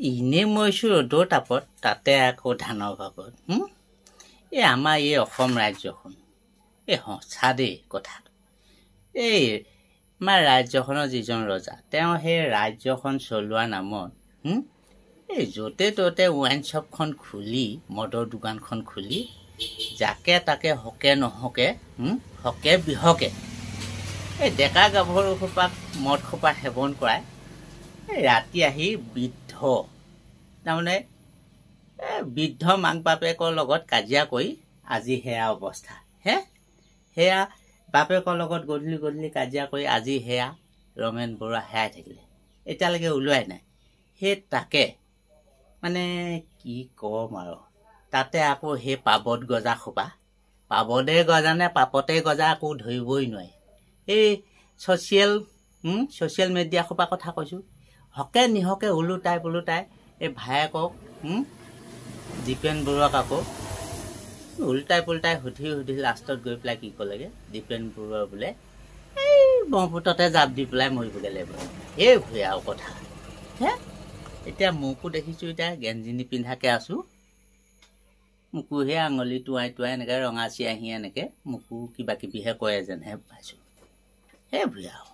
ইনে মইছো ৰ'দৰ তাপত তাতে আকৌ ধানৰ ভাগত এই আমাৰ এই অসম ৰাজ্যখন এই সঁচা দেই কথা এই আমাৰ ৰাজ্যখনৰ যিজন ৰজা তেওঁ সেই ৰাজ্যখন চলোৱা নামত এই য'তে ত'তে ৱাইন শ্বপখন খুলি মদৰ দোকানখন খুলি যাকে তাকে হকে নহকে হকে বিহকে এই ডেকা গাভৰু সোপাক মদ সোপা সেৱন কৰায় ৰাতি আহি বৃদ্ধ তাৰমানে বৃদ্ধ মাক বাপেকৰ লগত কাজিয়া কৰি আজি সেয়া অৱস্থা সেয়া বাপেকৰ লগত গধূলি গধূলি কাজিয়া কৰি আজি সেয়া ৰমেন বৰুৱা হেৰাই থাকিলে এতিয়ালৈকে ওলোৱাই নাই সেই তাকে মানে কি কম আৰু তাতে আকৌ সেই পাবত গজা সোপা পাবতে গজা নে পাপতে গজা আকৌ ধৰিবই নোৱাৰি এই ছ'চিয়েল মিডিয়া সোপা কথা কৈছোঁ হকে নিহকে ওলোটাই এই ভায়েকক দীপেন বৰুৱাক আকৌ উল্টাই সুধি লাষ্টত গৈ পেলাই কি ক'লেগে দীপেন বৰুৱা বোলে এই ব্ৰহ্মপুত্ৰতে জাপ দি পেলাই মৰিবগৈ লাগিব এই ভূঞা আৰু কথা এতিয়া মোকো দেখিছোঁ এতিয়া গেঞ্জি নিপিন্ধাকৈ আছোঁ মোকো সেই আঙুলি টোৱাই এনেকৈ ৰঙা চিয়াঁহী এনেকৈ মোকো কিবা কিবিহে কয় যেনহে পাইছোঁ সেই ভূঞা